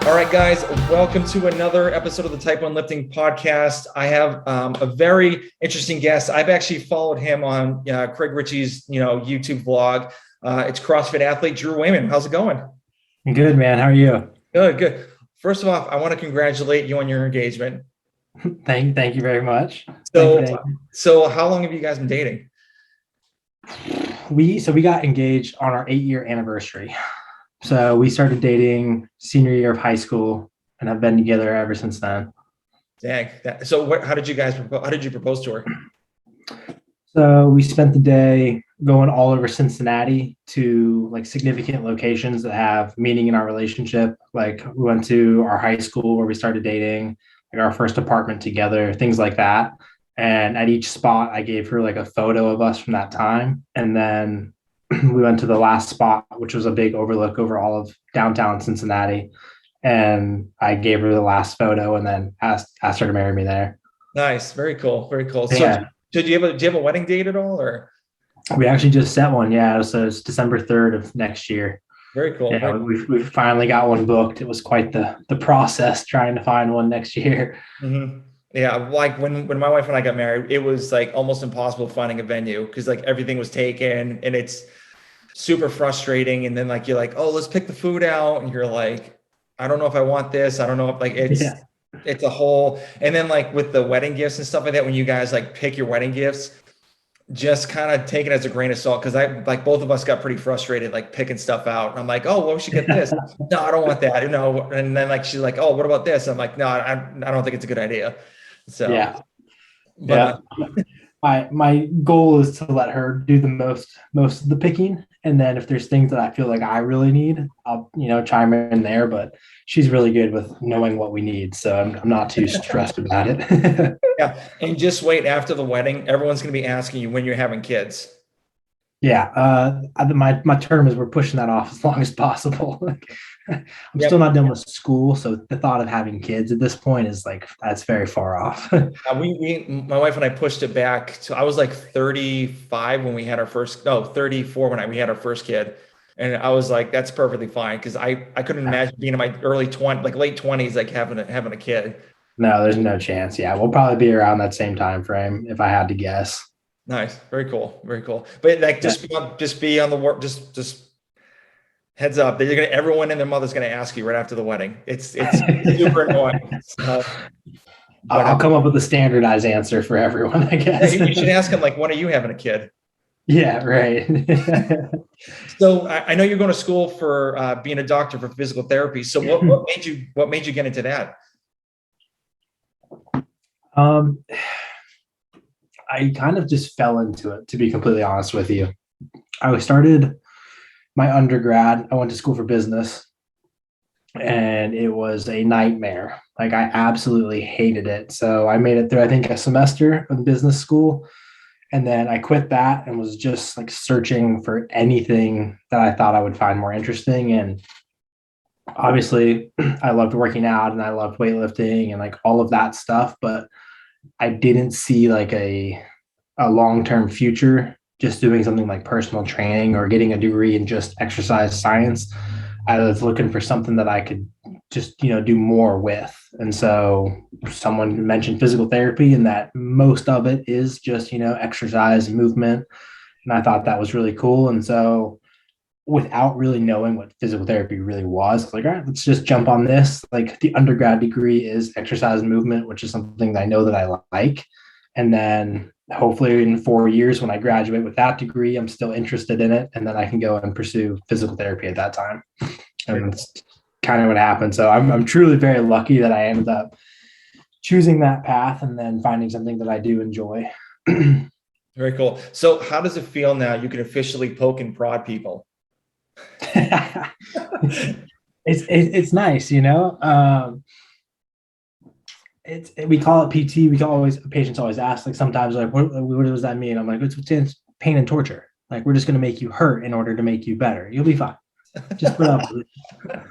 All right, guys, welcome to another episode of the Type 1 Lifting Podcast. I have a very interesting guest. I've actually followed him on Craig Ritchie's YouTube vlog. It's CrossFit athlete Drew Wayman. How's it going? Good, man. How are you? Good, good. First of all, I want to congratulate you on your engagement. Thank you very much. So how long have you guys been dating? We got engaged on our 8-year anniversary. So we started dating senior year of high school and have been together ever since then. Dang. So how did you propose to her? So we spent the day going all over Cincinnati to like significant locations that have meaning in our relationship. Like we went to our high school where we started dating, like our first apartment together, things like that. And at each spot, I gave her like a photo of us from that time. And then we went to the last spot, which was a big overlook over all of downtown Cincinnati. And I gave her the last photo and then asked her to marry me there. Nice. Very cool. Very cool. So yeah. do you have a wedding date at all, or? We actually just set one. Yeah. So it's December 3rd of next year. Very cool. Yeah, we finally got one booked. It was quite the process trying to find one next year. Mm-hmm. Yeah, like when my wife and I got married, it was like almost impossible finding a venue because like everything was taken, and it's super frustrating. And then like you're like, oh, let's pick the food out, and you're like, I don't know if I want this. I don't know if like it's a whole. And then like with the wedding gifts and stuff like that, when you guys like pick your wedding gifts, just kind of take it as a grain of salt, because I like both of us got pretty frustrated like picking stuff out. And I'm like, oh, well, we should get this. No, I don't want that. And then like she's like, oh, what about this? I'm like, no, I don't think it's a good idea. So yeah. My goal is to let her do the most of the picking, and then if there's things that I feel like I really need, I'll chime in there. But she's really good with knowing what we need, so I'm not too stressed about it. Yeah, and just wait, after the wedding, everyone's going to be asking you when you're having kids. Yeah, my term is we're pushing that off as long as possible. I'm still not done with school, so the thought of having kids at this point is like that's very far off. My wife and I pushed it back to, I was like 35 when we had our first, no, 34 when we had our first kid, and I was like, that's perfectly fine, because I couldn't imagine being in my late 20s like having a kid. No, there's no chance. Yeah, we'll probably be around that same time frame if I had to guess. Nice, very cool, very cool. But like, just be on the work. Just heads up that everyone and their mother's gonna ask you right after the wedding. It's super annoying. I'll come up with a standardized answer for everyone, I guess. You should ask them like, when are you having a kid? Yeah, right. So I know you're going to school for being a doctor for physical therapy. So what made you get into that? I kind of just fell into it, to be completely honest with you. I started my undergrad. I went to school for business, and it was a nightmare. Like I absolutely hated it. So I made it through, I think, a semester of business school. And then I quit that and was just like searching for anything that I thought I would find more interesting. And obviously I loved working out and I loved weightlifting and like all of that stuff, but I didn't see like a long-term future just doing something like personal training or getting a degree in just exercise science. I was looking for something that I could just, do more with. And so someone mentioned physical therapy, and that most of it is just, exercise and movement. And I thought that was really cool. And so without really knowing what physical therapy really was, I was like, all right, let's just jump on this. Like the undergrad degree is exercise and movement, which is something that I know that I like. And then hopefully in 4 years, when I graduate with that degree, I'm still interested in it. And then I can go and pursue physical therapy at that time. And that's kind of what happened. So I'm truly very lucky that I ended up choosing that path and then finding something that I do enjoy. Very cool. So how does it feel now? You can officially poke and prod people. It's nice, we call it PT. Patients always ask, like sometimes like, what does that mean? I'm like, it's pain and torture. Like we're just going to make you hurt in order to make you better. You'll be fine. Just put up with it.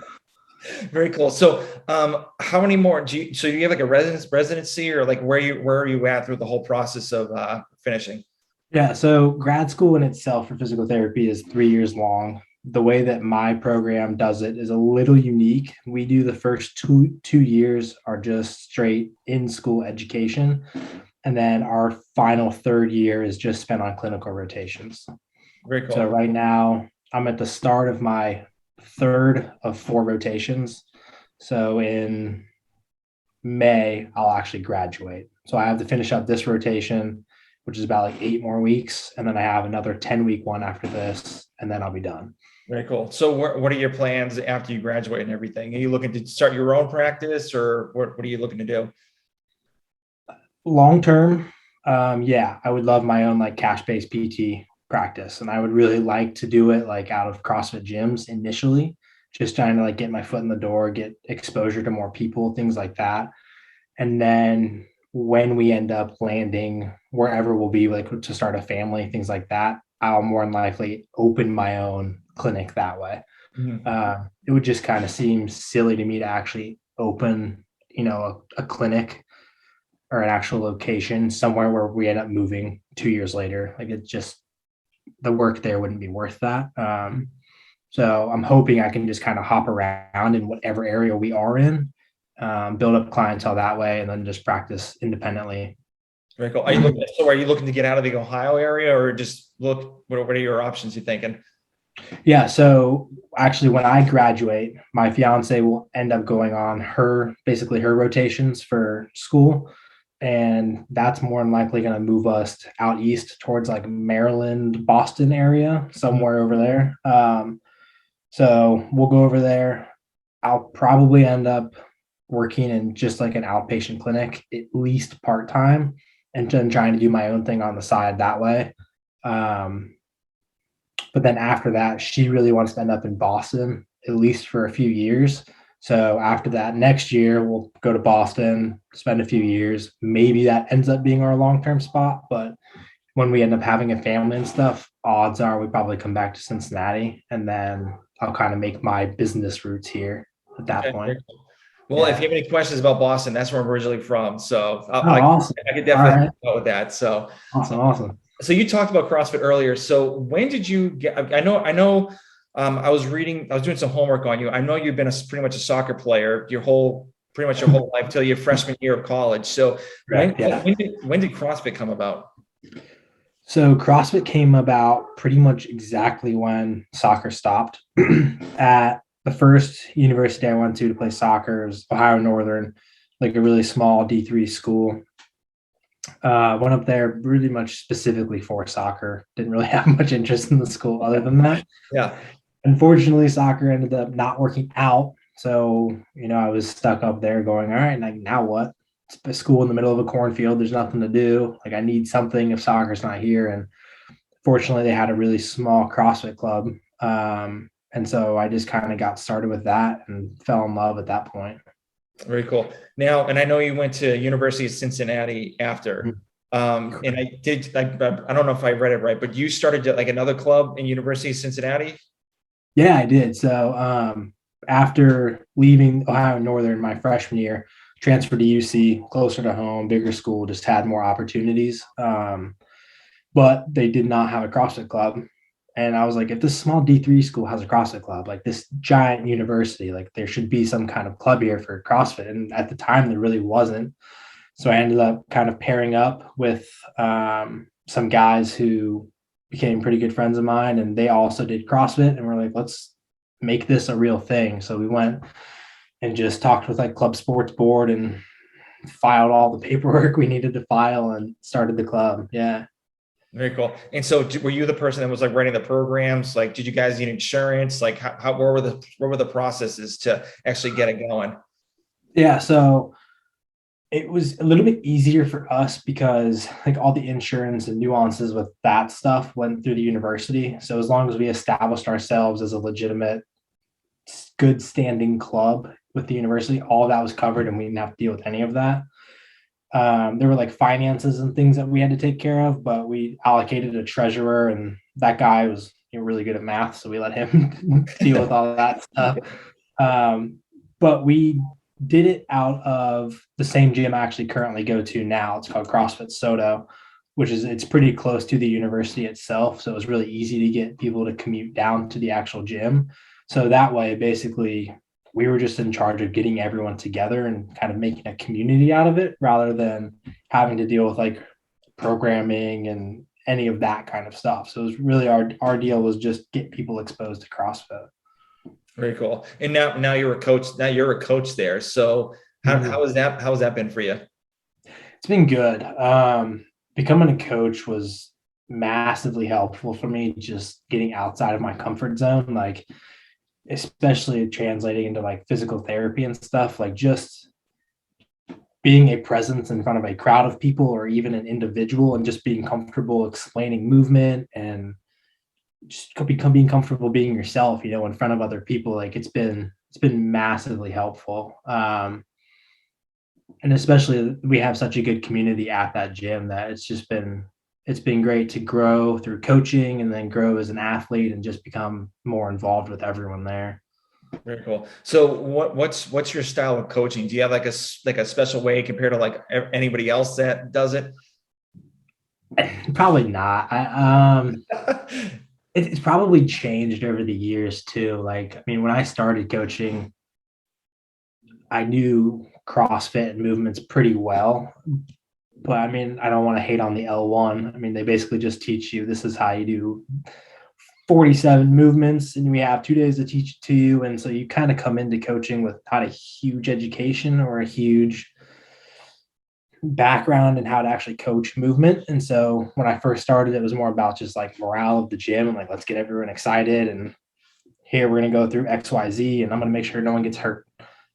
Very cool. So how many more do you have like a residency, or like where are you at through the whole process of finishing? Yeah. So grad school in itself for physical therapy is 3 years long. the way that my program does it is a little unique. We do the first two years are just straight in school education. And then our final third year is just spent on clinical rotations. Very So cool. right now I'm at the start of my third of 4 rotations. So in May, I'll actually graduate. So I have to finish up this rotation, which is about like 8 more weeks. And then I have another 10-week one after this, and then I'll be done. Very cool. So what are your plans after you graduate and everything? Are you looking to start your own practice, or what are you looking to do? Long term, yeah, I would love my own like cash-based PT practice. And I would really like to do it like out of CrossFit gyms initially, just trying to like get my foot in the door, get exposure to more people, things like that. And then when we end up landing wherever we'll be, like to start a family, things like that, I'll more than likely open my own clinic that way. Mhm. It would just kind of seem silly to me to actually open, a clinic or an actual location somewhere where we end up moving 2 years later. Like it just, the work there wouldn't be worth that. So I'm hoping I can just kind of hop around in whatever area we are in, build up clientele that way, and then just practice independently. Very cool. Are you looking to get out of the Ohio area, or just look, what are your options you thinking? Yeah. So actually, when I graduate, my fiance will end up going on basically her rotations for school. And that's more than likely going to move us out east towards like Maryland, Boston area, somewhere over there. So we'll go over there. I'll probably end up working in just like an outpatient clinic, at least part time, and then trying to do my own thing on the side that way. Um, but then after that, she really wants to end up in Boston, at least for a few years. So after that, next year, we'll go to Boston, spend a few years. Maybe that ends up being our long term spot. But when we end up having a family and stuff, odds are we probably come back to Cincinnati, and then I'll kind of make my business roots here at that Okay. point. Well, if Yeah. you have any questions about Boston, that's where I'm originally from. So Oh, awesome. I could All definitely right. help out with that. So, Awesome. Awesome. so you talked about CrossFit earlier. So when did you get, I know, I was doing some homework on you. I know you've been pretty much a soccer player pretty much your whole life till your freshman year of college. So Correct. Yeah. when did CrossFit come about? So CrossFit came about pretty much exactly when soccer stopped. At the first university I went to play soccer was Ohio Northern, like a really small D3 school. Went up there really much specifically for soccer. Didn't really have much interest in the school other than that. Yeah. Unfortunately, soccer ended up not working out. So, I was stuck up there going, all right, like now what? It's a school in the middle of a cornfield. There's nothing to do. Like I need something if soccer's not here. And fortunately, they had a really small CrossFit club. And so I just kind of got started with that and fell in love at that point. Very cool. Now, and I know you went to University of Cincinnati after. And I don't know if I read it right, but you started like another club in University of Cincinnati. Yeah, I did. So after leaving Ohio Northern my freshman year, transferred to UC, closer to home, bigger school, just had more opportunities. But they did not have a CrossFit club. And I was like, if this small D3 school has a CrossFit club, like this giant university, like there should be some kind of club here for CrossFit. And at the time, there really wasn't. So I ended up kind of pairing up with some guys who became pretty good friends of mine, and they also did CrossFit. And we're like, let's make this a real thing. So we went and just talked with like club sports board and filed all the paperwork we needed to file and started the club. Yeah. Very cool. And so were you the person that was like writing the programs? Like, did you guys need insurance? Like what were the processes to actually get it going? Yeah. So it was a little bit easier for us because like all the insurance and nuances with that stuff went through the university. So as long as we established ourselves as a legitimate, good standing club with the university, all that was covered and we didn't have to deal with any of that. There were like finances and things that we had to take care of, but we allocated a treasurer and that guy was really good at math. So we let him deal with all of that stuff. But we did it out of the same gym I actually currently go to now. It's called CrossFit Soto. which is it's pretty close to the university itself. So it was really easy to get people to commute down to the actual gym. So that way, basically, we were just in charge of getting everyone together and kind of making a community out of it rather than having to deal with like programming and any of that kind of stuff. So it was really our deal was just get people exposed to CrossFit. Very cool. And now you're a coach. Now you're a coach there. So how has that been for you? It's been good. Becoming a coach was massively helpful for me, just getting outside of my comfort zone, like especially translating into like physical therapy and stuff, like just being a presence in front of a crowd of people or even an individual and just being comfortable explaining movement and just being comfortable being yourself, in front of other people. Like it's been massively helpful. And especially we have such a good community at that gym that it's been great to grow through coaching and then grow as an athlete and just become more involved with everyone there. Very cool. So what's your style of coaching? Do you have like a special way compared to like anybody else that does it? Probably not. It's probably changed over the years too. Like, I mean, when I started coaching, I knew CrossFit and movements pretty well, but I mean, I don't want to hate on the L1. I mean, they basically just teach you, this is how you do 47 movements and we have 2 days to teach it to you. And so you kind of come into coaching without a huge education or a huge background in how to actually coach movement. And so when I first started, it was more about just like morale of the gym and like, let's get everyone excited. And here we're going to go through XYZ and I'm going to make sure no one gets hurt.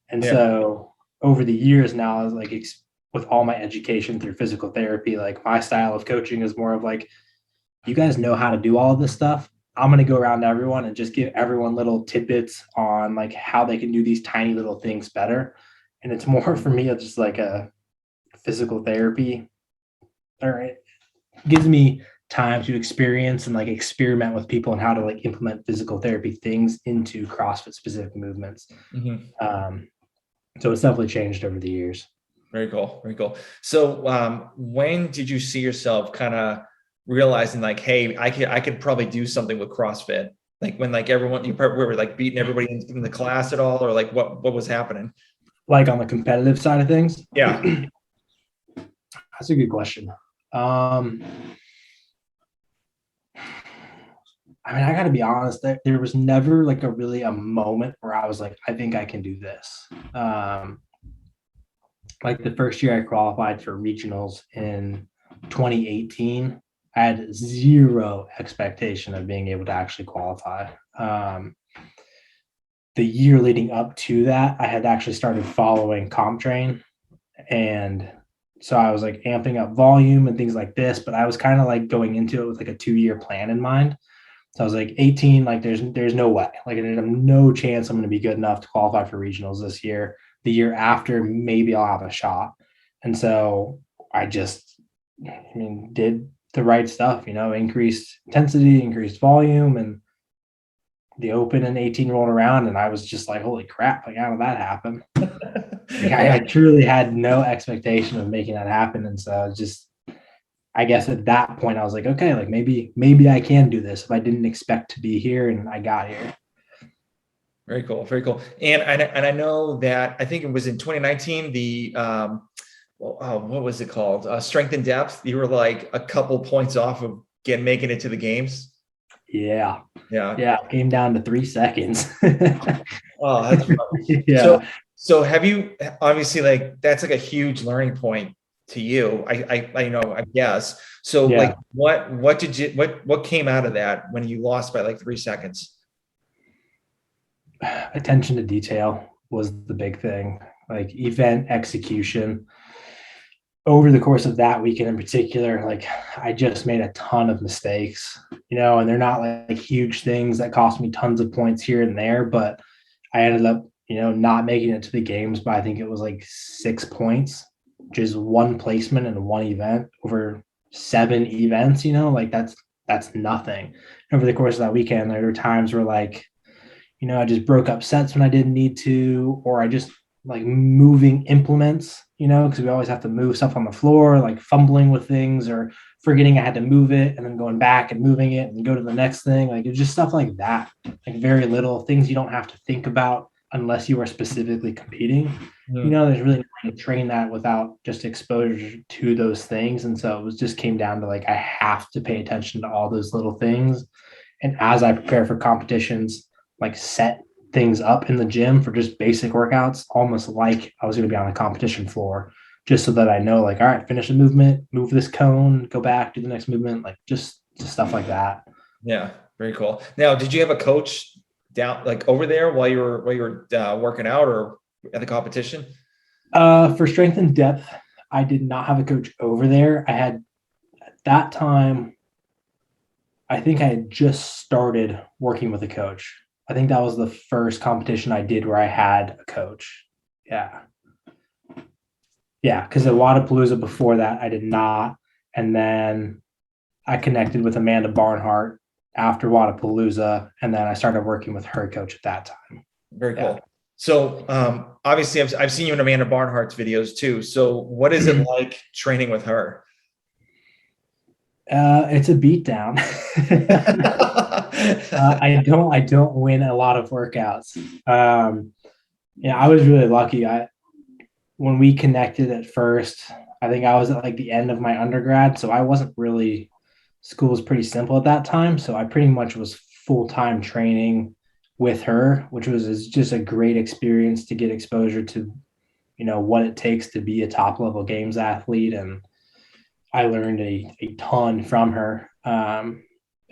And so over the years now, I was like, with all my education through physical therapy, like my style of coaching is more of like, you guys know how to do all of this stuff. I'm going to go around to everyone and just give everyone little tidbits on like how they can do these tiny little things better. And it's more for me, it's just like a physical therapy, or it gives me time to experience and like experiment with people and how to like implement physical therapy things into CrossFit specific movements. So it's definitely changed over the years. Very cool. Very cool. So when did you see yourself kind of realizing like, hey, I could probably do something with CrossFit? Like when like everyone, you were like beating everybody in the class at all, or like what was happening? Like on the competitive side of things? Yeah. That's a good question. I mean, I got to be honest, there was never like a moment where I was like, I think I can do this. Like the first year I qualified for regionals in 2018, I had zero expectation of being able to actually qualify. The year leading up to that, I had actually started following CompTrain. And so I was like amping up volume and things like this, but I was kind of like going into it with like a 2-year plan in mind. So I was like 18, like there's no way, like there's no chance I'm going to be good enough to qualify for regionals this year. The year after, maybe I'll have a shot. And so I did the right stuff, increased intensity, increased volume, and the open and 18 rolled around. And I was just like, holy crap, like how did that happen? Like, I truly had no expectation of making that happen. And so I guess at that point I was like, okay, like maybe I can do this if I didn't expect to be here and I got here. Very cool. Very cool. And I know that I think it was in 2019, the, what was it called? Strength and depth. You were like a couple points off of making it to the games. Yeah. Yeah. Came down to 3 seconds. Oh, that's funny. Yeah. So have you, obviously like, that's like a huge learning point to you. I guess. So like, what came out of that when you lost by like 3 seconds? Attention to detail was the big thing, like event execution. Over the course of that weekend in particular, like I just made a ton of mistakes, and they're not like huge things that cost me tons of points here and there, but I ended up, not making it to the games by I think it was like 6 points, which is 1 placement in 1 event over 7 events, like that's nothing. Over the course of that weekend, there were times where like, I just broke up sets when I didn't need to, or I just like moving implements, because we always have to move stuff on the floor, like fumbling with things or forgetting I had to move it and then going back and moving it and go to the next thing. Like it's just stuff like that, like very little things you don't have to think about unless you are specifically competing. There's really no way to train that without just exposure to those things. And so it was just came down to like, I have to pay attention to all those little things. And as I prepare for competitions, like set things up in the gym for just basic workouts, almost like I was going to be on a competition floor, just so that I know, like, all right, finish the movement, move this cone, go back, do the next movement, like just stuff like that. Yeah, very cool. Now, did you have a coach down like over there while you were working out or at the competition? For strength and depth, I did not have a coach over there. I had at that time, I think I had just started working with a coach. I think that was the first competition I did where I had a coach. Yeah. Yeah, because at Wadapalooza before that, I did not. And then I connected with Amanda Barnhart after Wadapalooza, and then I started working with her coach at that time. Very cool. So obviously I've seen you in Amanda Barnhart's videos too. So what is it like training with her? It's a beatdown. I don't win a lot of workouts. I was really lucky. When we connected at first, I think I was at like the end of my undergrad, so I wasn't really. School was pretty simple at that time, so I pretty much was full-time training with her, which was just a great experience to get exposure to, what it takes to be a top-level games athlete, and I learned a ton from her. And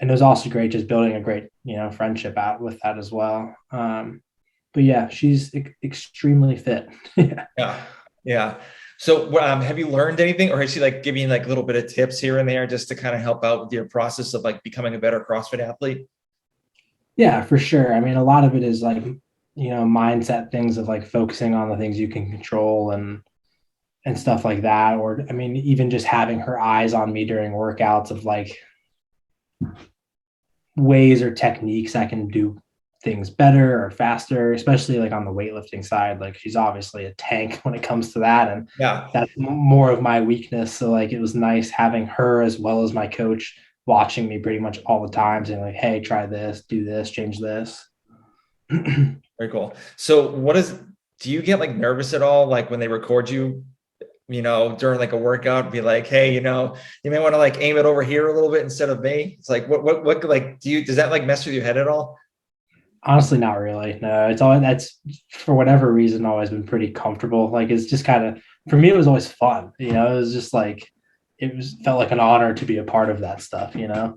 it was also great just building a great, friendship out with that as well. But yeah, she's extremely fit. Yeah. Yeah. So have you learned anything, or has she like giving you like a little bit of tips here and there just to kind of help out with your process of like becoming a better CrossFit athlete? Yeah, for sure. I mean, a lot of it is like, mindset things of like focusing on the things you can control and stuff like that. Or, I mean, even just having her eyes on me during workouts of like ways or techniques I can do things better or faster, especially like on the weightlifting side. Like she's obviously a tank when it comes to that. And that's more of my weakness. So like it was nice having her as well as my coach watching me pretty much all the time, saying like, hey, try this, do this, change this. Very cool. So do you get like nervous at all? Like when they record you, during like a workout, be like, hey, you may want to like aim it over here a little bit instead of me. It's like, what, like, does that like mess with your head at all? Honestly, not really. No, that's for whatever reason always been pretty comfortable. Like it's just kind of, for me, it was always fun. It was just like, felt like an honor to be a part of that stuff, Yeah,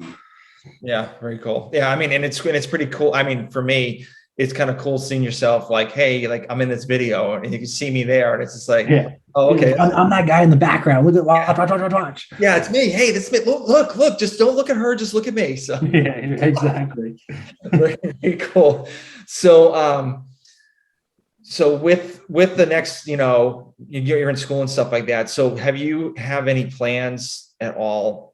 very cool. Yeah, I mean, and it's pretty cool. I mean, for me, it's kind of cool seeing yourself like, hey, like I'm in this video and you can see me there, and it's just like, oh, okay, I'm that guy in the background. Look at watch. Yeah, it's me. Hey, this me. Look, just don't look at her, just look at me. So yeah, exactly. Very cool. So so with the next, you're in school and stuff like that. So have any plans at all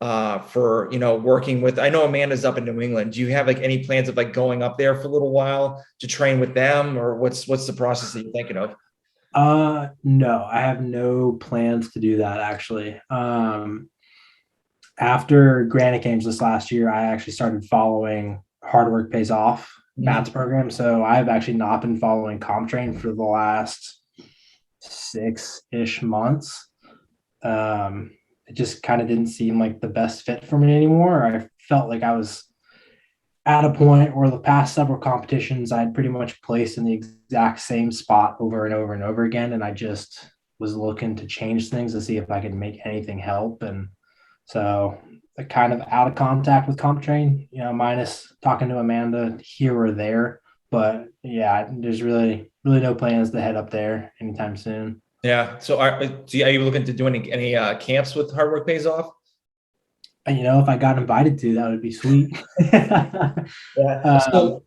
for working with, I know Amanda's up in New England. Do you have like any plans of like going up there for a little while to train with them, or what's the process that you're thinking of? No, I have no plans to do that actually. After Granite Games this last year, I actually started following Hard Work Pays Off, Matt's program. So I've actually not been following CompTrain for the last 6-ish months. It just kind of didn't seem like the best fit for me anymore. I felt like I was at a point where the past several competitions I'd pretty much placed in the exact same spot over and over and over again. And I just was looking to change things to see if I could make anything help. And so kind of out of contact with CompTrain, minus talking to Amanda here or there. But yeah, there's really no plans to head up there anytime soon. Yeah. So are you looking to do any camps with Hard Work Pays Off? If I got invited to, that would be sweet. Yeah. So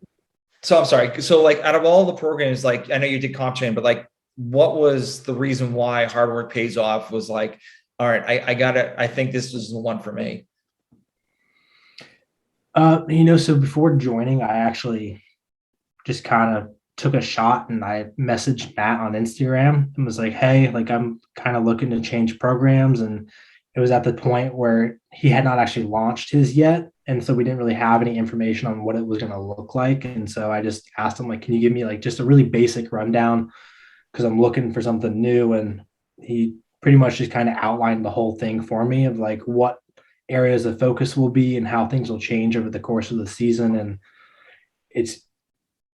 I'm sorry. So like out of all the programs, like I know you did CompTrain, but like what was the reason why Hard Work Pays Off was like, all right, I think this was the one for me? So before joining, I actually just kind of took a shot and I messaged Matt on Instagram and was like, hey, like I'm kind of looking to change programs and it was at the point where he had not actually launched his yet. And so we didn't really have any information on what it was going to look like. And so I just asked him, like, can you give me like just a really basic rundown? Because I'm looking for something new. And he pretty much just kind of outlined the whole thing for me of like what areas of focus will be and how things will change over the course of the season. And it's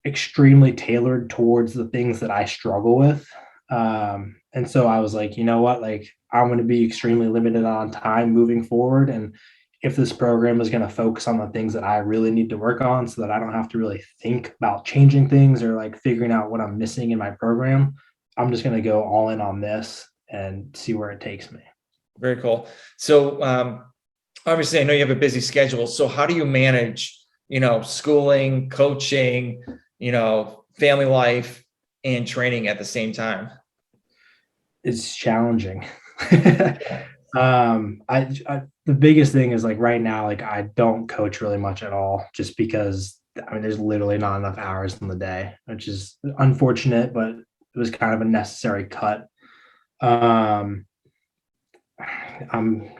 extremely tailored towards the things that I struggle with. And so I was like, you know what, like I'm going to be extremely limited on time moving forward. And if this program is going to focus on the things that I really need to work on so that I don't have to really think about changing things or like figuring out what I'm missing in my program, I'm just going to go all in on this and see where it takes me. Very cool. So obviously, I know you have a busy schedule. So how do you manage, schooling, coaching, family life, and training at the same time? It's challenging. The biggest thing is like right now, like I don't coach really much at all, just because there's literally not enough hours in the day, which is unfortunate, but it was kind of a necessary cut. I'm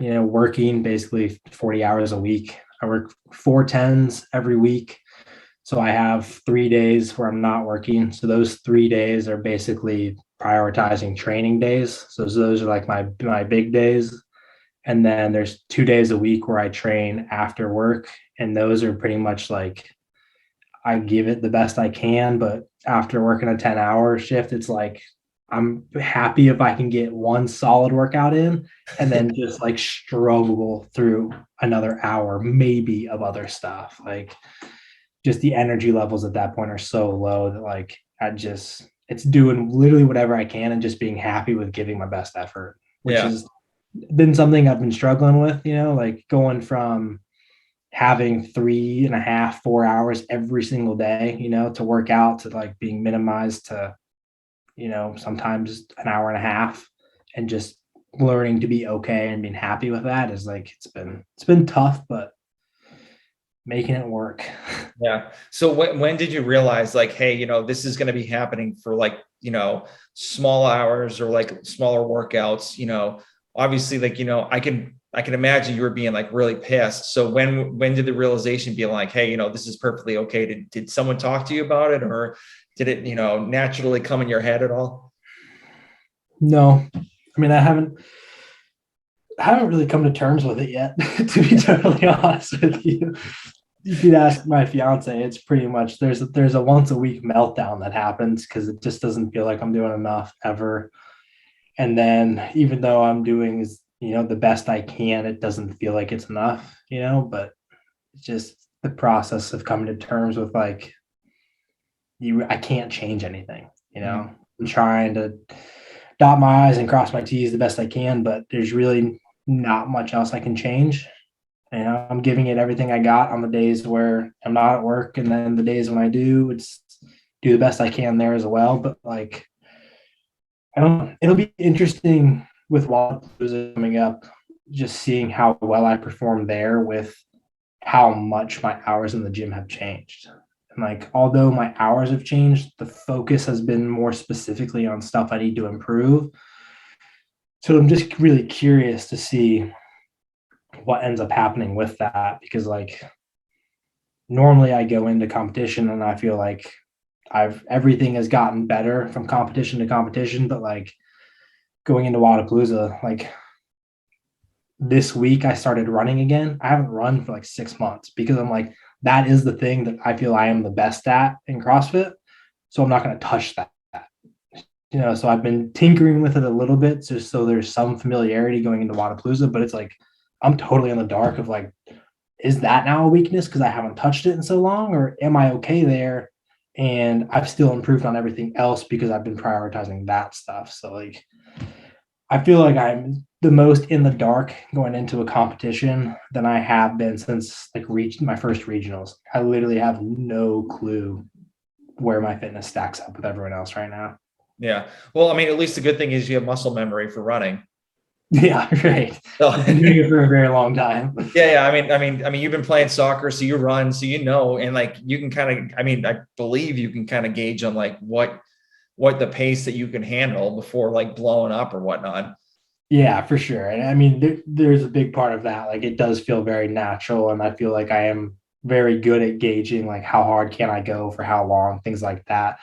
working basically 40 hours a week. I work 4 10s every week. So I have 3 days where I'm not working. So those 3 days are basically prioritizing training days. So those are like my big days. And then there's 2 days a week where I train after work. And those are pretty much like I give it the best I can. But after working a 10-hour shift, it's like I'm happy if I can get one solid workout in and then just like struggle through another hour, maybe of other stuff. Like just the energy levels at that point are so low that like it's doing literally whatever I can and just being happy with giving my best effort, which has been something I've been struggling with, like going from having 3.5, 4 hours every single day, to work out to like being minimized to, sometimes an hour and a half, and just learning to be okay and being happy with that is like, it's been tough, but making it work. Yeah. So when did you realize like, hey, this is going to be happening for like, small hours or like smaller workouts, obviously like, I can imagine you were being like really pissed. So when did the realization be like, hey, this is perfectly okay? Did someone talk to you about it, or did it, naturally come in your head at all? No, I haven't really come to terms with it yet, to be totally honest with you. You could ask my fiance. It's pretty much there's a once a week meltdown that happens because it just doesn't feel like I'm doing enough ever. And then even though I'm doing the best I can, it doesn't feel like it's enough, but it's just the process of coming to terms with like I can't change anything, I'm trying to dot my I's and cross my T's the best I can, but there's really not much else I can change. I'm giving it everything I got on the days where I'm not at work, and then the days when I do, it's do the best I can there as well. But like, I don't. It'll be interesting with Wapalooza coming up, just seeing how well I perform there with how much my hours in the gym have changed. And like, although my hours have changed, the focus has been more specifically on stuff I need to improve. So I'm just really curious to see what ends up happening with that, because like normally I go into competition and I feel like everything has gotten better from competition to competition, but like going into Wapalooza, like this week I started running again. I haven't run for like 6 months because I'm like, that is the thing that I feel I am the best at in CrossFit. So I'm not going to touch that. So I've been tinkering with it a little bit just so there's some familiarity going into Wapalooza, but it's like, I'm totally in the dark of like, is that now a weakness because I haven't touched it in so long, or am I okay there? And I've still improved on everything else because I've been prioritizing that stuff. So like, I feel like I'm the most in the dark going into a competition than I have been since like my first regionals. I literally have no clue where my fitness stacks up with everyone else right now. Yeah. Well, at least the good thing is you have muscle memory for running. Yeah, right. So, I've been doing it for a very long time. yeah. You've been playing soccer, so you run, so and like you can kind of, I believe you can kind of gauge on like what the pace that you can handle before like blowing up or whatnot. Yeah, for sure. And I mean, there's a big part of that. Like it does feel very natural. And I feel like I am very good at gauging like how hard can I go for how long, things like that.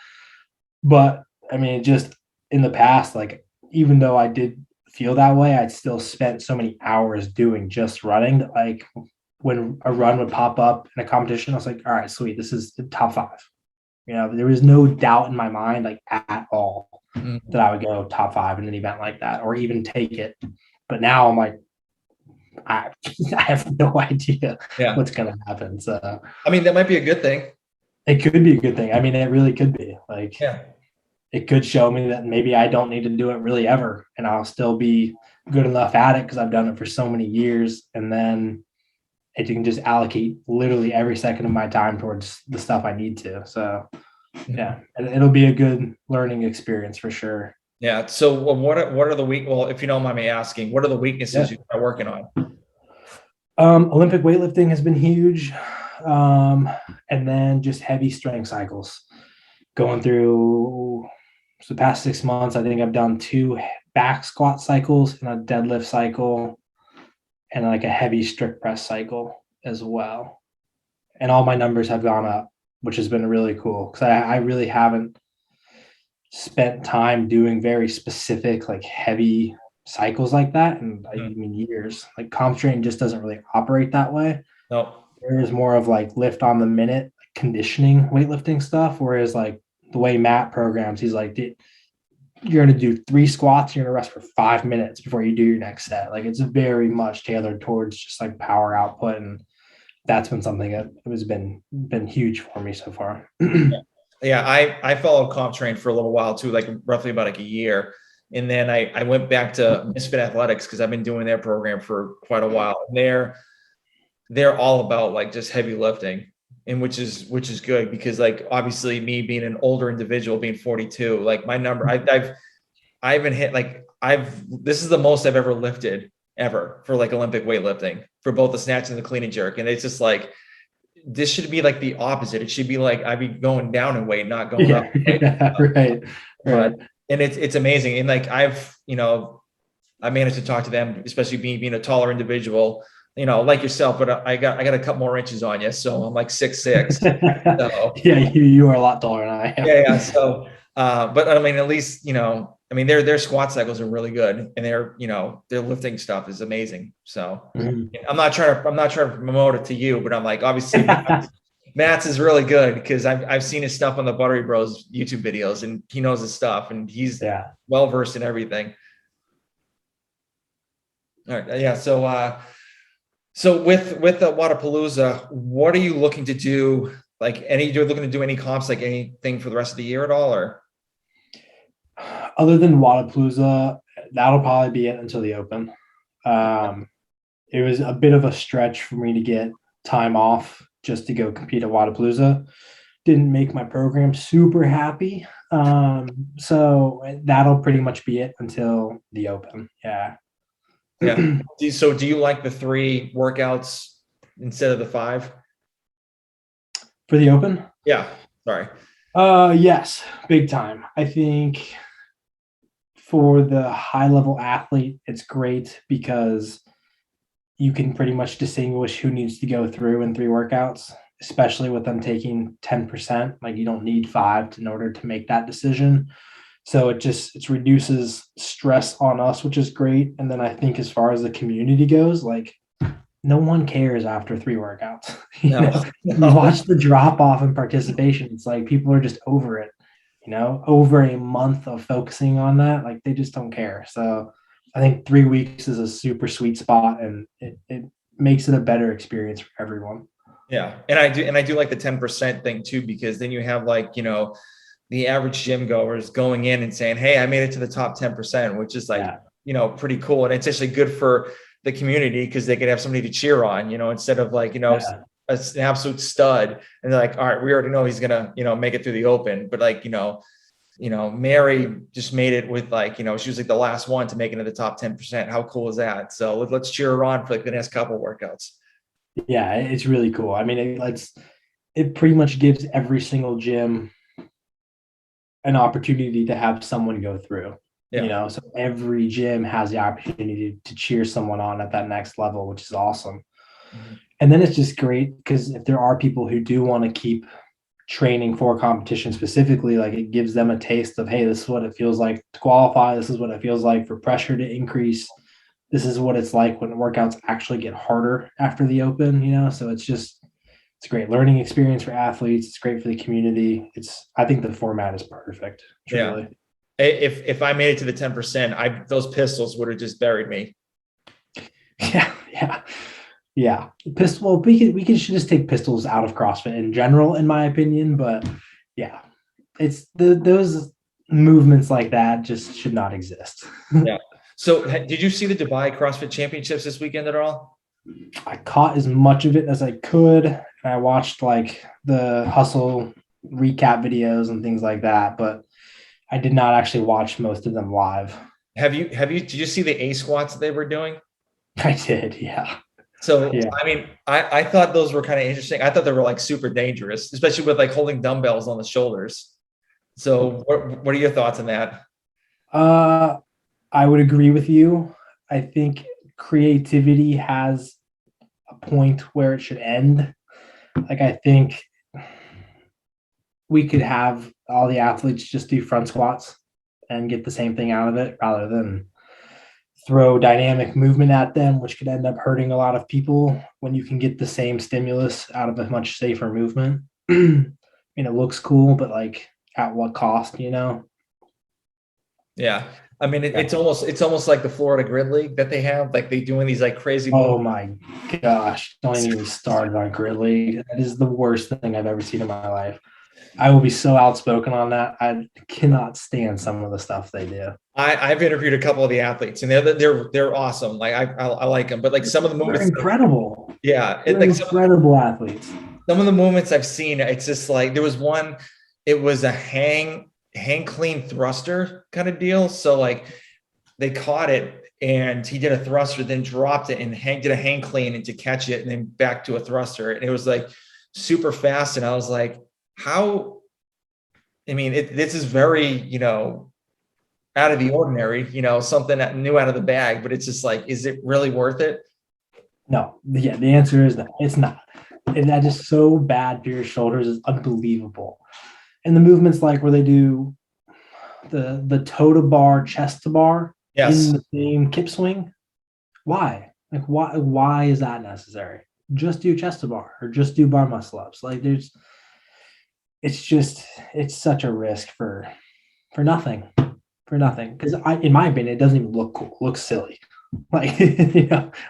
But I mean, just in the past, like even though I did feel that way, I'd still spent so many hours doing just running that like when a run would pop up in a competition, I was like, all right, sweet, this is the top five. You know, there was no doubt in my mind, like at all, Mhm. that I would go top five in an event like that or even take it. But now I'm like, I, I have no idea Yeah. what's going to happen. So I mean, that might be a good thing. it could be a good thing. I mean, it really could be. Like, Yeah. it could show me that maybe I don't need to do it really ever, and I'll still be good enough at it because I've done it for so many years. And then it can just allocate literally every second of my time towards the stuff I need to. So Mhm. yeah, it'll be a good learning experience for sure. Yeah. So what are the well, if you don't mind me asking, what are the weaknesses Yeah. you are working on? Olympic weightlifting has been huge. Um, and then just heavy strength cycles. Going through the past 6 months, I think I've done 2 back squat cycles and a deadlift cycle and like a heavy strict press cycle as well. And all my numbers have gone up, which has been really cool because I really haven't spent time doing very specific, like heavy cycles like that. And I Mhm. mean, years. Like comp training just doesn't really operate that way. No. There is more of like lift on the minute conditioning weightlifting stuff. Whereas like the way Matt programs, he's like, you're going to do 3 squats, you're going to rest for 5 minutes before you do your next set. Like it's very much tailored towards just like power output. And that's been something that has been huge for me so far. Yeah, I followed comp train for a little while too, like roughly about like a year. And then I went back to Misfit Athletics because I've been doing their program for quite a while. And they're all about like just heavy lifting, and which is good because like obviously me being an older individual, being 42, like my number, I haven't hit like this is the most I've ever lifted ever for like Olympic weightlifting for both the snatch and the clean and jerk. And it's just like this should be like the opposite. It should be like I'd be going down in weight, not going up Yeah, in weight. yeah, right, But right. and it's amazing. And like I managed to talk to them, especially being a taller individual, like yourself, but I got a couple more inches on you. So I'm like 6'6". So Yeah, you are a lot taller than I am. yeah. So but I mean, at least, I mean, their squat cycles are really good, and their lifting stuff is amazing. So Mhm. I'm not trying to promote it to you, but I'm like, obviously Matt's is really good because I've seen his stuff on the Buttery Bros YouTube videos, and he knows his stuff, and he's Yeah. well versed in everything. All right, yeah. So with the Wadapalooza, what are you looking to do? Like you're looking to do any comps, like anything for the rest of the year at all, or? Other than Wadapalooza, that'll probably be it until the Open. Um, it was a bit of a stretch for me to get time off just to go compete at Wadapalooza. Didn't make my program super happy. So that'll pretty much be it until the Open. Yeah. Yeah. So do you like the 3 workouts instead of the 5? For the Open? Yeah. Sorry. Yes, big time. I think for the high level athlete, it's great because you can pretty much distinguish who needs to go through in 3 workouts, especially with them taking 10%. Like you don't need 5 in order to make that decision. So it reduces stress on us, which is great. And then I think as far as the community goes, like no one cares after 3 workouts. No, You no. watch the drop off in participation. It's like people are just over it, over a month of focusing on that. Like they just don't care. So I think 3 weeks is a super sweet spot and it makes it a better experience for everyone. Yeah. And I do like the 10% thing too, because then you have like, the average gym goers going in and saying, "Hey, I made it to the top 10%," which is like, Yeah. pretty cool. And it's actually good for the community because they could have somebody to cheer on, instead of like, Yeah. an absolute stud. And they're like, all right, we already know he's gonna, make it through the Open. But like, Mary just made it with like, she was like the last one to make it into the top 10%. How cool is that? So let's cheer her on for like the next couple of workouts. Yeah. It's really cool. I mean, it pretty much gives every single gym an opportunity to have someone go through. Yeah. So every gym has the opportunity to cheer someone on at that next level, which is awesome. Mhm. And then it's just great because if there are people who do want to keep training for competition specifically, like it gives them a taste of, hey, this is what it feels like to qualify. This is what it feels like for pressure to increase. This is what it's like when workouts actually get harder after the open. So it's a great learning experience for athletes. It's great for the community. I think the format is perfect, Yeah. truly. If I made it to the 10%, those pistols would have just buried me. Yeah, yeah. Yeah, pistol. Well, we should just take pistols out of CrossFit in general, in my opinion. But yeah, it's those movements like that just should not exist. Yeah. So did you see the Dubai CrossFit Championships this weekend at all? I caught as much of it as I could, and I watched like the hustle recap videos and things like that. But I did not actually watch most of them live. Did you see the A squats they were doing? I did, yeah, So, yeah. I mean, I thought those were kind of interesting. I thought they were like super dangerous, especially with like holding dumbbells on the shoulders. So what are your thoughts on that? Uh, I would agree with you. I think creativity has a point where it should end. Like I think we could have all the athletes just do front squats and get the same thing out of it rather than throw dynamic movement at them, which could end up hurting a lot of people when you can get the same stimulus out of a much safer movement. It looks cool, but like at what cost? Yeah. I mean, Yeah. it's almost like the Florida Grid League that they have, like they doing these like crazy Oh moves. my gosh. Don't even get me started on Grid League. That is the worst thing I've ever seen in my life. I will be so outspoken on that. I cannot stand some of the stuff they do. I've interviewed a couple of the athletes, and they're awesome. Like I like them, but like some of the They're movements, incredible. yeah, They're like incredible athletes. some of the movements I've seen, it's just like there was one, it was a hang clean thruster kind of deal. So like they caught it and he did a thruster, then dropped it and did a hang clean and to catch it and then back to a thruster. And it was like super fast. And I was like, how, I mean, this is very, out of the ordinary, something that new out of the bag, but it's just like, is it really worth it? No, yeah, the answer is no. It's not. And that is so bad for your shoulders is unbelievable. And the movements like where they do the toe to bar, chest to bar in Yes. the same kip swing. Why? Like why is that necessary? Just do chest to bar or just do bar muscle ups. Like it's such a risk for nothing. For nothing. Because in my opinion, it doesn't even look cool. It looks silly. Like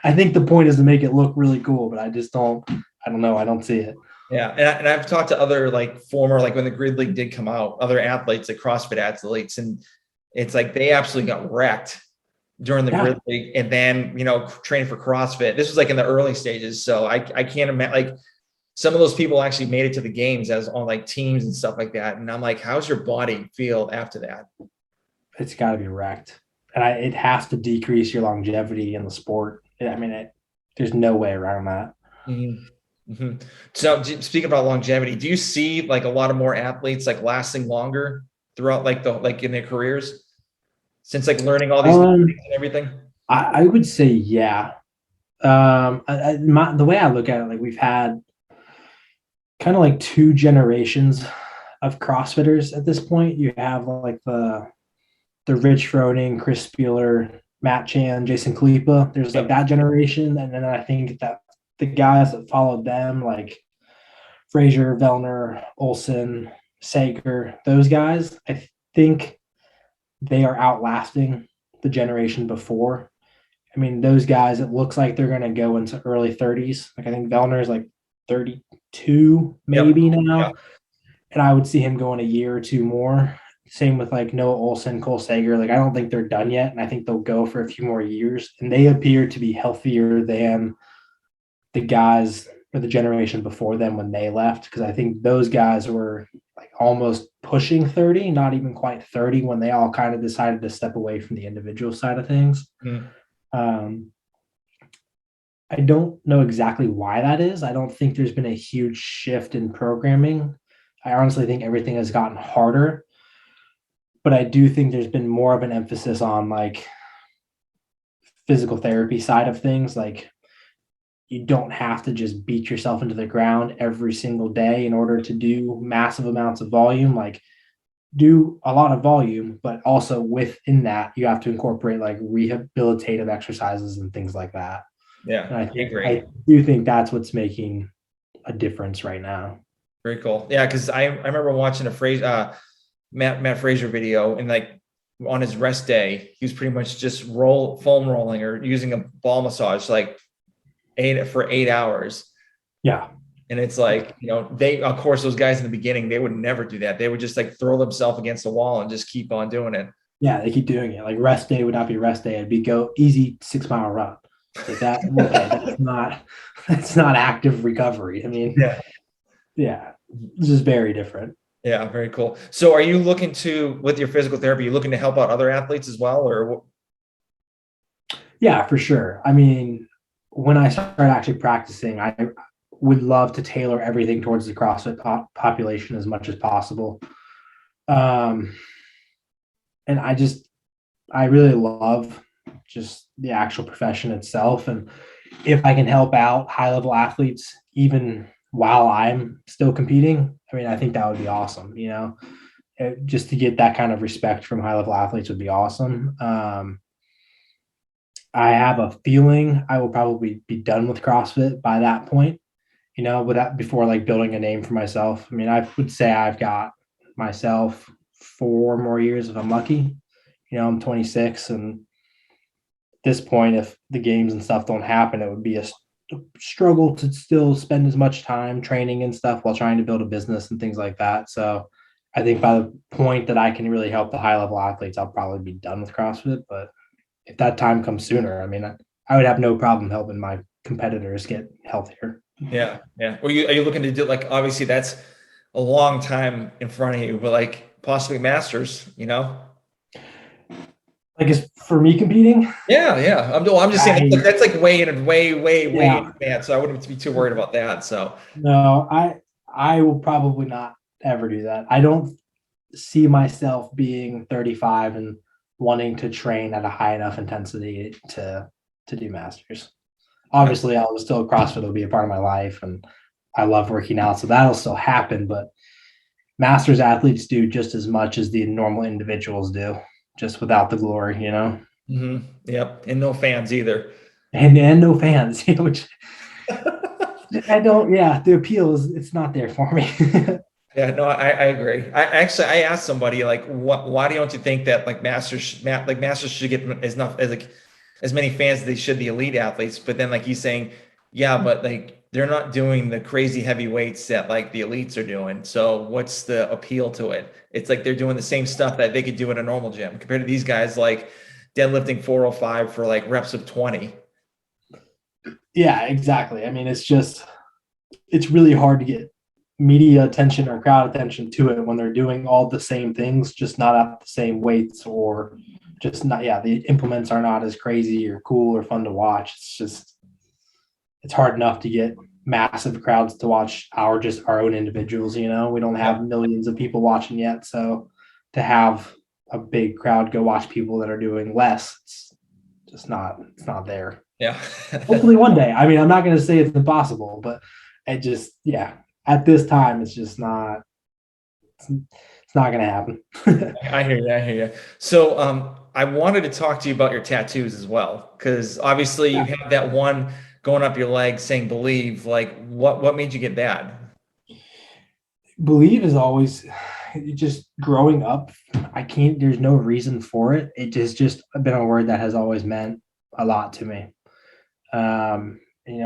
I think the point is to make it look really cool, but I don't know. I don't see it. Yeah. And I've talked to other like former, like when the Grid League did come out, other athletes, like CrossFit athletes, and it's like they absolutely got wrecked during the Yeah. Grid League and then, training for CrossFit. This was like in the early stages. So I can't imagine, like some of those people actually made it to the games as on like teams and stuff like that. And I'm like, how's your body feel after that? It's got to be wrecked. And it has to decrease your longevity in the sport. I mean, there's no way around that. Mm-hmm. Mm-hmm. So speaking about longevity, do you see like a lot of more athletes like lasting longer throughout like in their careers since like learning all these new things and everything? I would say, yeah. The way I look at it, like we've had kind of like two generations of CrossFitters at this point. You have like the Rich Froning, Chris Spieler, Matt Chan, Jason Kalipa. There's like Yep. that generation, and then I think that the guys that followed them, like Frazier, Vellner, Olson, Sager, those guys, I think they are outlasting the generation before. I mean, those guys, it looks like they're going to go into early 30s. Like I think Vellner is like 32 Yep. maybe now. Yep. And I would see him going a year or two more. Same with like Noah Olson, Cole Sager. Like I don't think they're done yet, and I think they'll go for a few more years. And they appear to be healthier than the guys or the generation before them when they left, because I think those guys were like almost pushing 30, not even quite 30, when they all kind of decided to step away from the individual side of things. Mm-hmm. I don't know exactly why that is. I don't think there's been a huge shift in programming. I honestly think everything has gotten harder. but I do think there's been more of an emphasis on like physical therapy side of things. Like you don't have to just beat yourself into the ground every single day in order to do massive amounts of volume. Like do a lot of volume, but also within that, you have to incorporate like rehabilitative exercises and things like that. Yeah, And I I think agree. I do think that's what's making a difference right now. Very cool. Yeah, because I remember watching a Matt Fraser video, and like on his rest day, he was pretty much just foam rolling or using a ball massage like 8 hours. Yeah. And it's like, they, of course, those guys in the beginning, they would never do that. They would just like throw themselves against the wall and just keep on doing it. Yeah, they keep doing it. Like rest day would not be rest day. It'd be go easy 6 mile run. Like that, okay, that's not active recovery. I mean, Yeah. yeah, this is very different. Yeah, very cool. So are you looking to, with your physical therapy, you looking to help out other athletes as well, or? Yeah, for sure. I mean, when I started actually practicing, I would love to tailor everything towards the CrossFit population as much as possible. Um, and I really love just the actual profession itself. And if I can help out high level athletes, even while I'm still competing, I mean, I think that would be awesome. Just to get that kind of respect from high level athletes would be awesome. I have a feeling I will probably be done with CrossFit by that point, without before like building a name for myself. I mean, I would say I've got myself 4 more years if I'm lucky. I'm 26, and at this point, if the games and stuff don't happen, it would be a struggle to still spend as much time training and stuff while trying to build a business and things like that. So I think by the point that I can really help the high level athletes, I'll probably be done with CrossFit. But if that time comes sooner, I mean, I would have no problem helping my competitors get healthier. Yeah, yeah. Are you looking to do, like, obviously that's a long time in front of you, but like possibly masters? Like, as for me competing, Yeah, yeah. I'm just saying that's like way in way, way, way in yeah, advance. So I wouldn't be too worried about that. So no, I will probably not ever do that. I don't see myself being 35 and wanting to train at a high enough intensity to do masters. Obviously, I'll still CrossFit will be a part of my life, and I love working out, so that'll still happen. But masters athletes do just as much as the normal individuals do, just without the glory. Yep. And no fans either. And no fans, which I don't. Yeah, the appeal is it's not there for me. Yeah, no, I agree. I asked somebody like, why don't you think that like masters should get as many fans as they should the elite athletes? But then like he's saying, yeah, but like they're not doing the crazy heavy weights that like the elites are doing. So what's the appeal to it? It's like they're doing the same stuff that they could do in a normal gym compared to these guys like deadlifting 405 for like reps of 20. Yeah, exactly. I mean, it's really hard to get media attention or crowd attention to it when they're doing all the same things, just not at the same weights, or just not, yeah, the implements are not as crazy or cool or fun to watch. It's hard enough to get massive crowds to watch our own individuals. We don't Yeah. have millions of people watching yet. So to have a big crowd go watch people that are doing less, it's not there. Yeah. Hopefully one day. I mean, I'm not going to say it's impossible, but yeah, at this time, it's not going to happen. I hear you. I hear you. So, I wanted to talk to you about your tattoos as well, because obviously you have that one going up your leg saying "believe." Like, what made you get that? Believe is always just growing up. There's no reason for it. It just been a word that has always meant a lot to me.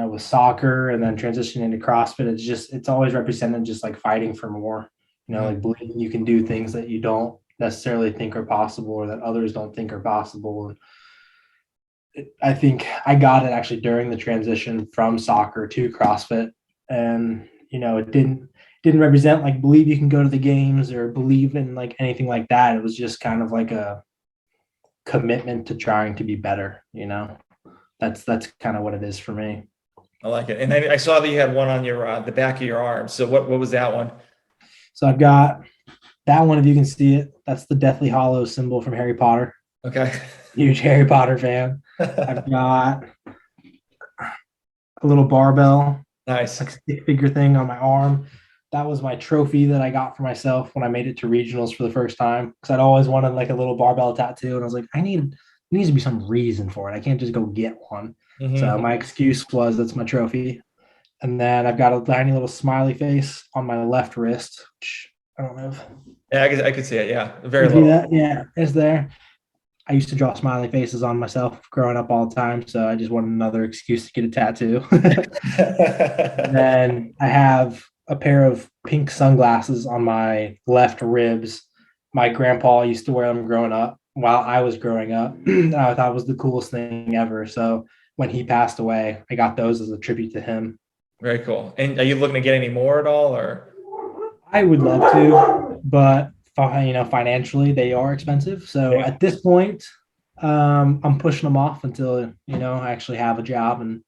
With soccer and then transitioning into CrossFit, it's always represented just like fighting for more, like believing you can do things that you don't necessarily think are possible or that others don't think are possible. And I think I got it actually during the transition from soccer to CrossFit. And, it didn't represent like believe you can go to the games or believe in like anything like that. It was just kind of like a commitment to trying to be better. That's kind of what it is for me. I like it. And I saw that you had one on your the back of your arm. So what was that one? So I've got that one, if you can see it. That's the Deathly Hollow symbol from Harry Potter. Okay. Huge Harry Potter fan. I've got a little barbell, Nice. like stick figure thing on my arm. That was my trophy that I got for myself when I made it to regionals for the first time. Because I'd always wanted like a little barbell tattoo, and I was like, there needs to be some reason for it. I can't just go get one. So Mm-hmm. my excuse was that's my trophy. And then I've got a tiny little smiley face on my left wrist, which I don't know if Yeah, I could see it. Yeah, very you see little. that. Yeah, it's there. I used to draw smiley faces on myself growing up all the time, so I just wanted another excuse to get a tattoo. Then I have a pair of pink sunglasses on my left ribs. My grandpa used to wear them growing up while I was growing up. I thought it was the coolest thing ever. So when he passed away, I got those as a tribute to him. Very cool. And are you looking to get any more at all, or? I would love to, but financially they are expensive. So Yeah. at this point, I'm pushing them off until I actually have a job and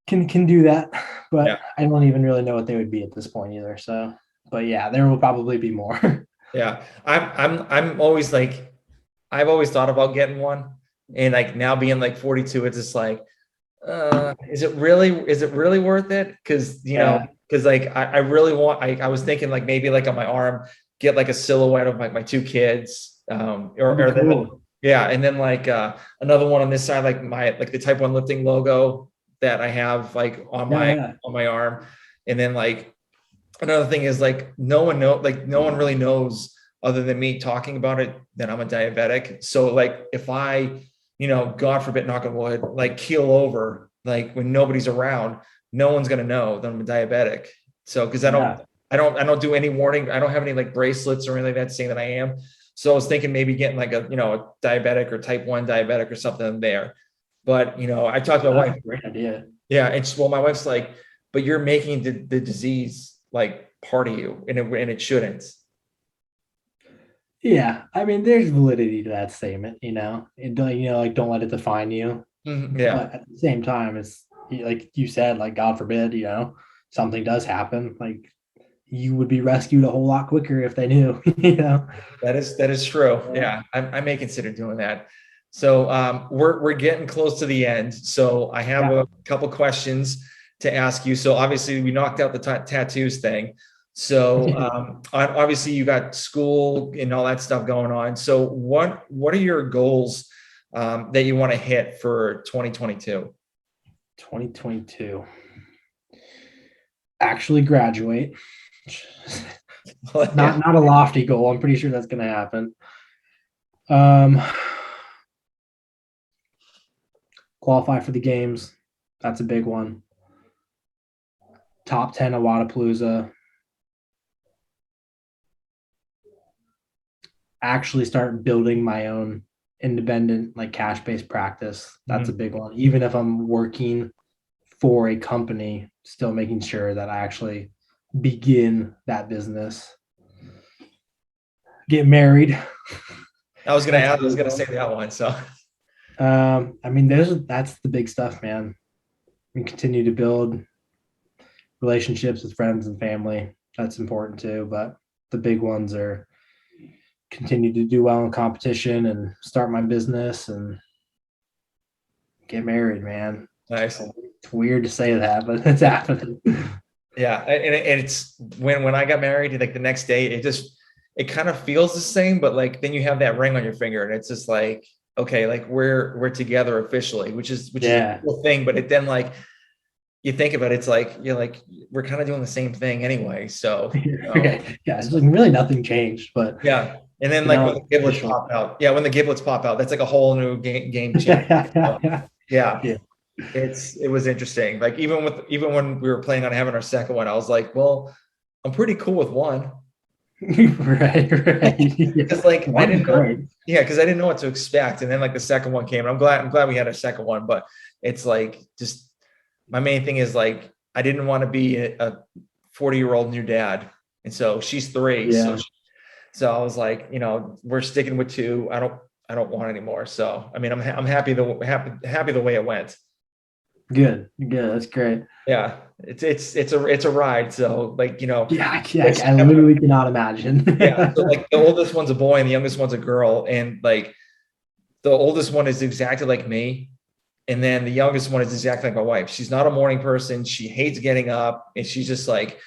can do that. Yeah. But I don't even really know what they would be at this point either. So, but yeah, there will probably be more. Yeah. I'm always like, I've always thought about getting one, and like now being like 42, it's just like, is it really worth it? Because Yeah, because like I really want. I was thinking like maybe like on my arm, get like a silhouette of like my two kids, that'd or be then cool. yeah, and then like another one on this side, like the Type 1 lifting logo that I have like Yeah, yeah, on my arm, and then like another thing is like no one really knows other than me talking about it that I'm a diabetic. So like if I, God forbid, knock on wood, like keel over, like when nobody's around, no one's gonna know that I'm a diabetic. So because yeah. I don't do any warning. I don't have any like bracelets or anything like that saying that I am. So I was thinking maybe getting like a diabetic or type 1 diabetic or something there. But I talked to my That's wife. a great idea. Yeah, well, my wife's like, but you're making the disease like part of you, and it shouldn't. Yeah, I mean, there's validity to that statement. And don't like don't let it define you. Yeah, But at the same time, it's like you said, like God forbid, something does happen. Like you would be rescued a whole lot quicker if they knew. that is true. Yeah, I may consider doing that. So we're getting close to the end. So I have Yeah. a couple questions to ask you. So obviously we knocked out the tattoos thing. So obviously you got school and all that stuff going on. So what are your goals that you want to hit for 2022? 2022. Actually graduate. Yeah. Not a lofty goal. I'm pretty sure that's gonna happen. Um Qualify for the games. That's a big one. Top 10 at Wadapalooza. Actually start building my own independent, like cash-based practice. That's a Mhm. big one. Even if I'm working for a company, still making sure that I actually begin that business. Get married. I was gonna say that one. So I mean, that's the big stuff, man. We continue to build relationships with friends and family. That's important too. But the big ones are continue to do well in competition and start my business and get married, man. nice. It's weird to say that, but it's happening. Yeah, and it's when I got married, like the next day, it kind of feels the same, but like then you have that ring on your finger, and it's just like, okay, like we're together officially, which is a Yeah. cool thing. But it then like you think about it, it's like you're like we're kind of doing the same thing anyway. So Okay. Yeah. It's like really nothing changed, but yeah. And then like when the it's giblets official. pop out, yeah, when the giblets pop out, that's like a whole new game changer. So, Yeah. yeah. Yeah. It was interesting. Like even when we were planning on having our second one, I was like, well, I'm pretty cool with one. Right. Right. Yeah. Because like I One's didn't know, great. yeah, because I didn't know what to expect. And then like the second one came, and I'm glad we had a second one, but it's like just my main thing is like I didn't want to be a 40-year-old new dad. And so she's 3. Yeah. So I was like, we're sticking with 2. I don't want any more. So I mean I'm happy happy the way it went. Good. That's great. Yeah, it's a ride. So like, Yeah, it's, I literally cannot imagine. yeah. So like the oldest one's a boy and the youngest one's a girl. And like the oldest one is exactly like me. And then the youngest one is exactly like my wife. She's not a morning person. She hates getting up, and she's just like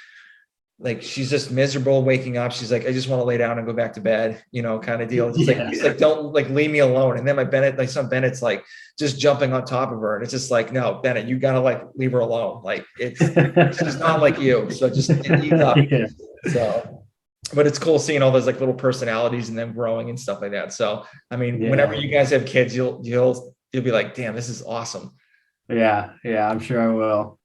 she's just miserable waking up. She's like, I just want to lay down and go back to bed, kind of deal. It's like, Yeah. he's like, don't like leave me alone. And then my son Bennett's like just jumping on top of her. And it's just like, no, Bennett, you gotta like leave her alone. Like she's not like you. So just ease up. Yeah. So, but it's cool seeing all those like little personalities and them growing and stuff like that. So, I mean, whenever Yeah. you guys have kids, you'll be like, damn, this is awesome. Yeah. Yeah. I'm sure I will.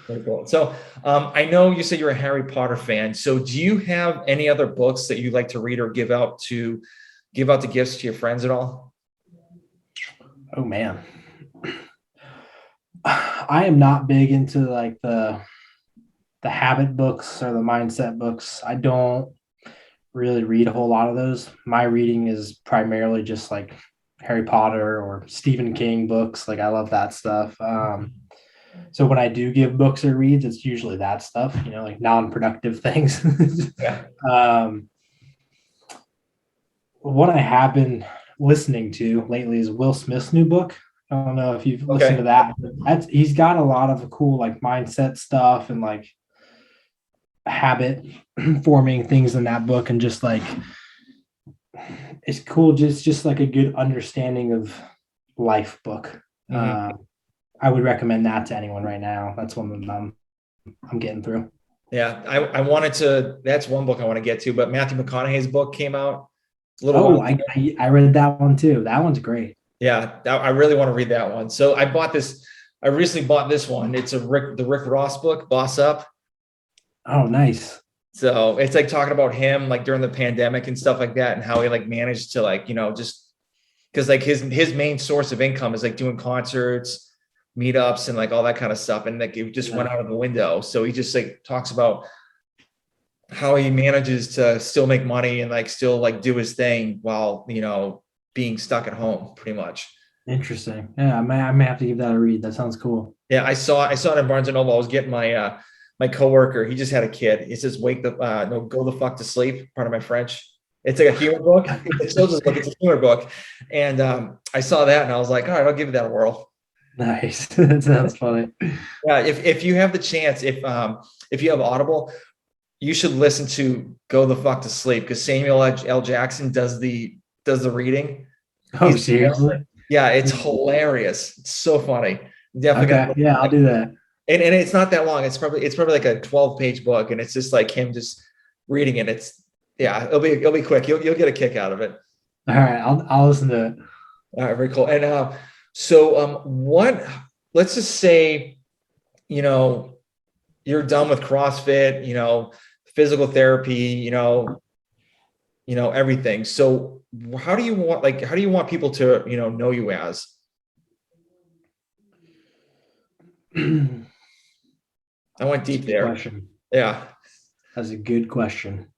Very cool. So, I know you said you're a Harry Potter fan. So, do you have any other books that you like to read or give out the gifts to your friends at all? Oh man. I am not big into like the habit books or the mindset books. I don't really read a whole lot of those. My reading is primarily just like Harry Potter or Stephen King books. Like I love that stuff. So when I do give books or reads, it's usually that stuff, like non-productive things. Yeah. um, what I have been listening to lately is Will Smith's new book. I don't know if you've listened to Okay. that. He's got a lot of cool like mindset stuff and like habit forming things in that book, and just like it's cool, just like a good understanding of life book. Mhm. I would recommend that to anyone right now. That's one that I'm getting through. Yeah. That's one book I want to get to, but Matthew McConaughey's book came out a little Oh, while. I read that one too. That one's great. Yeah. I really want to read that one. So I recently bought this one. It's the Rick Ross book, Boss Up. Oh, nice. So it's like talking about him like during the pandemic and stuff like that, and how he like managed to like, just because like his main source of income is like doing concerts, meetups, and like all that kind of stuff. And like it just went out of the window. So he just like talks about how he manages to still make money and like still like do his thing while, being stuck at home pretty much. Interesting. Yeah, I may have to give that a read. That sounds cool. Yeah, I saw it in Barnes and Noble. I was getting my coworker. He just had a kid. It says "Wake the no, go the fuck to sleep." Part of my French. It's like a humor book. It's still just like it's a humor book, and I saw that and I was like, all right, I'll give that a whirl. Nice. That sounds funny. Yeah, if you have the chance, if you have Audible, you should listen to "Go the fuck to sleep" because Samuel L. Jackson does the reading. Oh, He's seriously? Yeah, it's hilarious. It's so funny. Definitely Okay. Yeah, I'll do that. and it's not that long. It's probably like a 12-page book, and it's just like him just reading it. Yeah, it'll be quick. You'll get a kick out of it. All right. I'll listen to it. All right, very cool. And so what? Let's just say, you're done with CrossFit, physical therapy, everything. So how do you want people to, know you as? I went deep Good there. question. Yeah. That's a good question.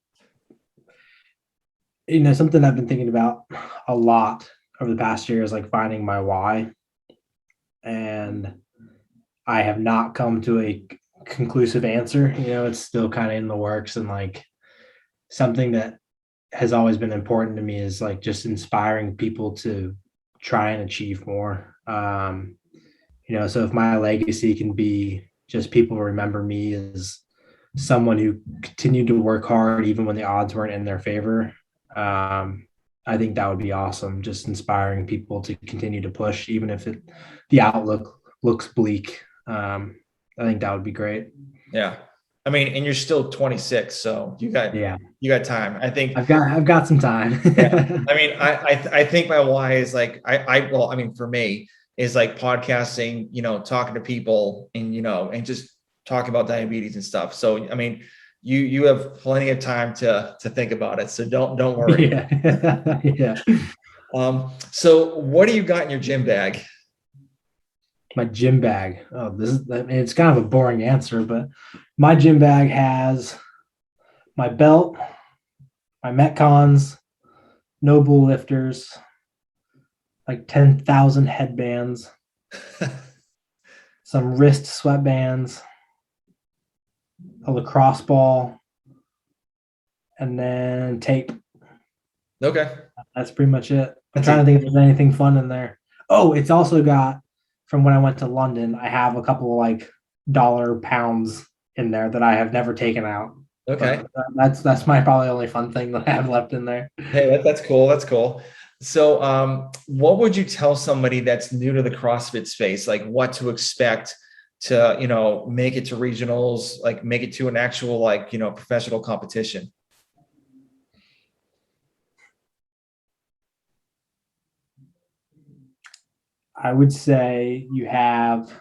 Something I've been thinking about a lot over the past year is like finding my why. And I have not come to a conclusive answer. It's still kind of in the works, and like something that has always been important to me is like just inspiring people to try and achieve more. So if my legacy can be just people remember me as someone who continued to work hard even when the odds weren't in their favor, I think that would be awesome. Just inspiring people to continue to push, even if the outlook looks bleak. I think that would be great. Yeah. I mean, and you're still 26, so Yeah, you got time. I think, I've got some time. yeah. I mean, I think my why is like, well, I mean, for me is like podcasting, talking to people and just talking about diabetes and stuff. So, I mean, you have plenty of time to think about it. So don't worry. Yeah. Yeah. So what do you got in your gym bag? My gym bag. Oh, it's kind of a boring answer, but my gym bag has my belt, my Metcons, no bull lifters, like 10,000 headbands, some wrist sweatbands, a lacrosse ball, and then tape. Okay. That's pretty much it. I'm That's trying to it. think if there's anything fun in there. Oh, it's also got, from when I went to London, I have a couple of like dollar pounds in there that I have never taken out. Okay. But that's my probably only fun thing that I have left in there. Hey, that's cool. That's cool. So, what would you tell somebody that's new to the CrossFit space, like what to expect to, make it to regionals, like make it to an actual, like, professional competition? I would say you have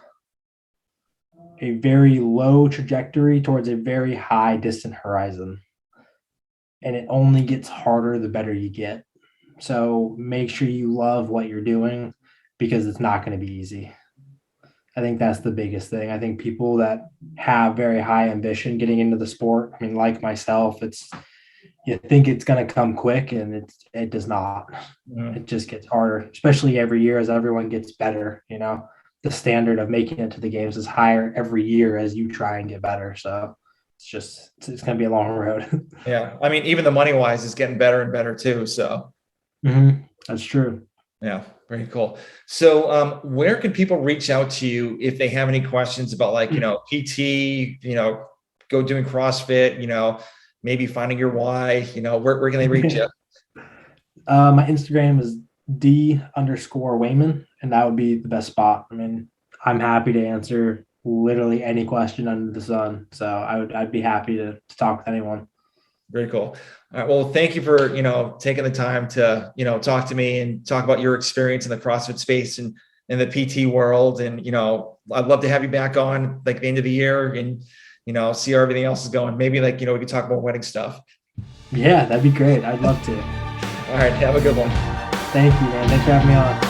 a very low trajectory towards a very high distant horizon. And it only gets harder the better you get. So make sure you love what you're doing because it's not going to be easy. I think that's the biggest thing. I think people that have very high ambition getting into the sport, I mean, like myself, it's you think it's going to come quick and it does not. It just gets harder, especially every year as everyone gets better. The standard of making it to the games is higher every year as you try and get better. So it's going to be a long road. Yeah. I mean, even the money wise is getting better and better too. So That's true. yeah, very cool. So, where can people reach out to you if they have any questions about like, PT, go doing CrossFit, maybe finding your why, where can they reach you? My Instagram is D_Wayman, and that would be the best spot. I mean, I'm happy to answer literally any question under the sun. So I'd be happy to talk with anyone. Very cool. All right. Well, thank you for, taking the time to, talk to me and talk about your experience in the CrossFit space and in the PT world. And, I'd love to have you back on like the end of the year and, see how everything else is going. Maybe like, we can talk about wedding stuff. Yeah, that'd be great. I'd love to. All right. Have a good one. Thank you, man. Thanks for having me on.